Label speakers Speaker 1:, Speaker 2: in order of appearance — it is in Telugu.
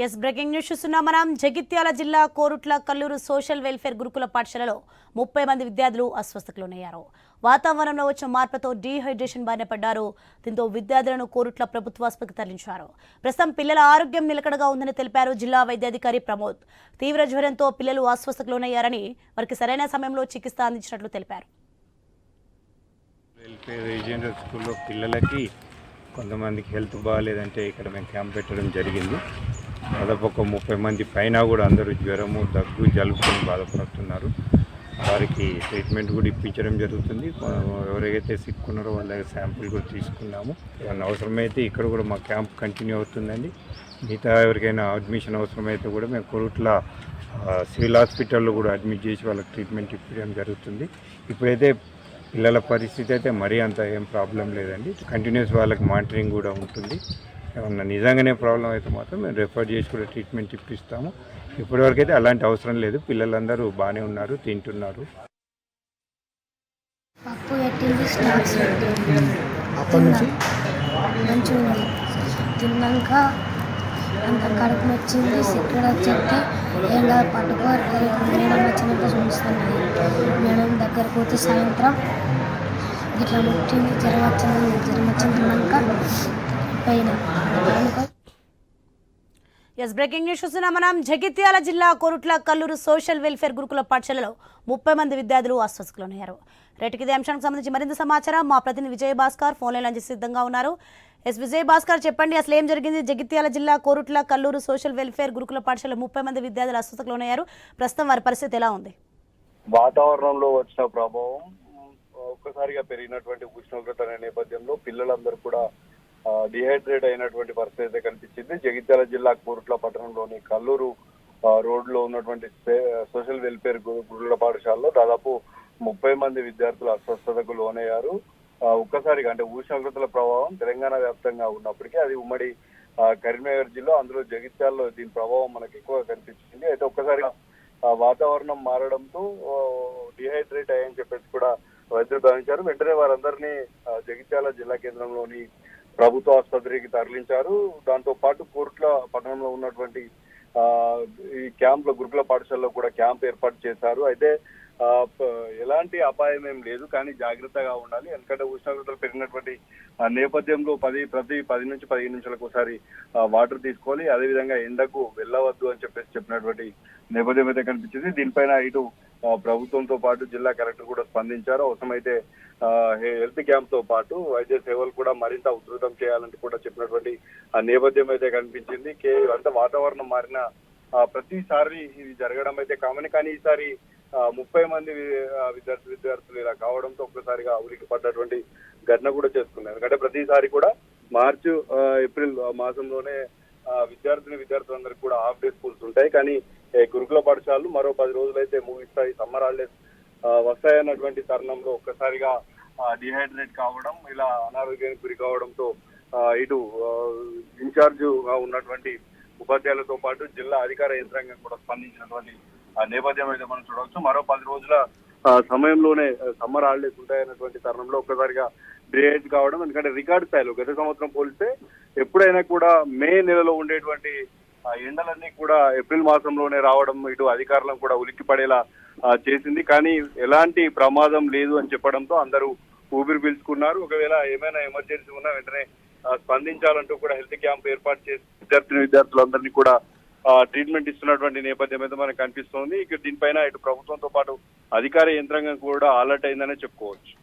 Speaker 1: ఎస్ బ్రేకింగ్ న్యూస్ చూస్తున్నాం మనం. జగిత్యాల జిల్లా కోరుట్ల కల్లూరు సోషల్ వెల్ఫేర్ గురుకుల పాఠశాలలో 30 మంది విద్యార్థులు అస్వస్థతకు లోనయ్యారు. వాతావరణంలో వచ్చిన మార్పుతో డీహైడ్రేషన్ బారిన పడ్డారు. దీంతో విద్యార్థులను కోరుట్ల ప్రభుత్వ ఆసుపత్రికి తరలించారు. ప్రస్తుతం పిల్లల ఆరోగ్యం నిలకడగా ఉందని తెలిపారు జిల్లా వైద్యాధికారి ప్రమోద్. తీవ్ర జ్వరంతో పిల్లలు అస్వస్థతకు లోనయ్యారని వారికి సరైన సమయంలో చికిత్స అందించినట్లు తెలిపారు.
Speaker 2: పిల్లలకి కొంతమందికి హెల్త్ బాగాలేదంటే ఇక్కడ మేము క్యాంప్ పెట్టడం జరిగింది. దాదాపు ఒక 30 మంది పైన కూడా అందరూ జ్వరము, దగ్గు, జలుబుతో బాధపడుతున్నారు. వారికి ట్రీట్మెంట్ కూడా ఇప్పించడం జరుగుతుంది. ఎవరైతే సిక్ ఉన్నారో వాళ్ళ దగ్గర శాంపుల్ కూడా తీసుకున్నాము. ఏమన్నా అవసరమైతే ఇక్కడ కూడా మా క్యాంప్ కంటిన్యూ అవుతుందండి. మిగతా ఎవరికైనా అడ్మిషన్ అవసరమైతే కూడా మేము కోరుట్ల సివిల్ హాస్పిటల్లో కూడా అడ్మిట్ చేసి వాళ్ళకి ట్రీట్మెంట్ ఇప్పించడం జరుగుతుంది. ఇప్పుడైతే పిల్లల పరిస్థితి అయితే మరీ అంత ఏం ప్రాబ్లం లేదండి. కంటిన్యూస్ వాళ్ళకి మానిటరింగ్ కూడా ఉంటుంది. ఏమన్నా నిజంగానే ప్రాబ్లం అయితే మాత్రం మేము రెఫర్ చేసి కూడా ట్రీట్మెంట్ ఇప్పిస్తాము. ఇప్పటివరకు అయితే అలాంటి అవసరం లేదు. పిల్లలందరూ బాగానే ఉన్నారు, తింటున్నారు.
Speaker 3: తిన్నాక అంత కడుపు వచ్చింది, సిక్కడ చెప్తే ఏం కాదు పట్టుకో, మేడం వచ్చినాక చూస్తున్నాయి. మేడం దగ్గర పోతే సాయంత్రం ఇట్లా ముట్టింది, జ్వరం వచ్చినాక పైన.
Speaker 1: ఎస్ బ్రేకింగ్ న్యూస్ చూస్తున్నాం మనం. జగిత్యాల జిల్లా కోరుట్ల కల్లూరు సోషల్ వెల్ఫేర్ గురుకుల పాఠశాలలో 30 మంది విద్యార్థులు అస్వస్థతకు లోనయ్యారు. రేటుకి ఇదే అంశానికి సంబంధించి మరింత సమాచారం మా ప్రతినిధి విజయ్ భాస్కర్ ఫోన్ లైన్ నుంచి సిద్ధంగా ఉన్నారు. ఎస్ విజయ్ భాస్కర్, చెప్పండి అసలు ఏం జరిగింది? జగిత్యాల జిల్లా కోరుట్ల కల్లూరు సోషల్ వెల్ఫేర్ గురుకుల పాఠశాలలో 30 మంది విద్యార్థులు అస్వస్థతకు లోనయ్యారు. ప్రస్తుతం వారి పరిస్థితి ఎలా ఉంది?
Speaker 4: వాతావరణంలో వచ్చిన ప్రభావం, ఒక్కసారిగా పెరిగినటువంటి ఉష్ణోగ్రత అనే నేపథ్యంలో పిల్లలందరూ కూడా డిహైడ్రేట్ అయినటువంటి పరిస్థితి అయితే కనిపించింది. జగిత్యాల జిల్లా కోరుట్ల పట్టణంలోని కల్లూరు రోడ్లో ఉన్నటువంటి సోషల్ వెల్ఫేర్ గురుకుల పాఠశాలలో దాదాపు 30 మంది విద్యార్థులు అస్వస్థతకు లోనయ్యారు. ఒక్కసారిగా అంటే ఉష్ణోగ్రతల ప్రభావం తెలంగాణ వ్యాప్తంగా ఉన్నప్పటికీ అది ఉమ్మడి కరీంనగర్ జిల్లా, అందులో జగిత్యాలలో దీని ప్రభావం మనకు ఎక్కువగా కనిపించింది. అయితే ఒక్కసారిగా వాతావరణం మారడంతో డిహైడ్రేట్ అయ్యని చెప్పేసి కూడా వైద్యులు భావించారు. వెంటనే వారందరినీ జగిత్యాల జిల్లా కేంద్రంలోని ప్రభుత్వ ఆసుపత్రికి తరలించారు. దాంతో పాటు కోరుట్ల పట్టణంలో ఉన్నటువంటి ఈ క్యాంప్ లో గురుకుల పాఠశాలలో కూడా క్యాంప్ ఏర్పాటు చేశారు. అయితే ఎలాంటి అపాయం ఏం లేదు, కానీ జాగ్రత్తగా ఉండాలి. ఎందుకంటే ఉష్ణోగ్రతలు పెరిగినటువంటి నేపథ్యంలో ప్రతి 10 నుంచి 15 నిమిషాలకు ఒకసారి వాటర్ తీసుకోవాలి. అదేవిధంగా ఎండకు వెళ్ళవద్దు అని చెప్పినటువంటి నేపథ్యం అయితే కనిపించింది. దీనిపైన ఇటు ప్రభుత్వంతో పాటు జిల్లా కలెక్టర్ కూడా స్పందించారు. అవసరమైతే హెల్త్ క్యాంప్ తో పాటు వైద్య సేవలు కూడా మరింత ఉధృతం చేయాలని కూడా చెప్పినటువంటి నేపథ్యం అయితే కనిపించింది. అంత వాతావరణం మారిన ప్రతిసారి ఇది జరగడం అయితే కామన్, కానీ ఈసారి 30 మంది విద్యార్థులు ఇలా కావడంతో ఒక్కసారిగా ఉరికి పడ్డటువంటి ఘటన కూడా చేసుకున్నారు. ఎందుకంటే ప్రతిసారి కూడా మార్చి, ఏప్రిల్ మాసంలోనే విద్యార్థులందరికీ కూడా హాఫ్ డే స్కూల్స్ ఉంటాయి. కానీ గురుకుల పాఠశాలలు మరో 10 రోజులైతే ముగిస్తాయి, సమ్మర్ హాలిడేస్ వస్తాయన్నటువంటి తరుణంలో ఒక్కసారిగా డిహైడ్రేట్ కావడం, ఇలా అనారోగ్యానికి గురి కావడంతో ఇటు ఇన్ఛార్జ్ గా ఉన్నటువంటి ఉపాధ్యాయులతో పాటు జిల్లా అధికార యంత్రాంగం కూడా స్పందించినటువంటి నేపథ్యం అయితే మనం చూడవచ్చు. మరో 10 రోజుల సమయంలోనే సమ్మర్ హాలిడేస్ ఉంటాయన్నటువంటి తరుణంలో ఒక్కసారిగా డిహైడ్రేట్ కావడం, ఎందుకంటే రికార్డు స్థాయిలో గత సంవత్సరం పోలిస్తే ఎప్పుడైనా కూడా మే నెలలో ఉండేటువంటి ఎండలన్నీ కూడా ఏప్రిల్ మాసంలోనే రావడం ఇటు అధికారులను కూడా ఉలిక్కి పడేలా చేసింది. కానీ ఎలాంటి ప్రమాదం లేదు అని చెప్పడంతో అందరూ ఊపిరి పీల్చుకున్నారు. ఒకవేళ ఏమైనా ఎమర్జెన్సీ ఉన్నా వెంటనే స్పందించాలంటూ కూడా హెల్త్ క్యాంప్ ఏర్పాటు చేసి విద్యార్థులందరినీ కూడా ట్రీట్మెంట్ ఇస్తున్నటువంటి నేపథ్యం అయితే మనకు కనిపిస్తోంది. ఇక దీనిపైన ఇటు ప్రభుత్వంతో పాటు అధికార యంత్రాంగం కూడా అలర్ట్ అయిందనే చెప్పుకోవచ్చు.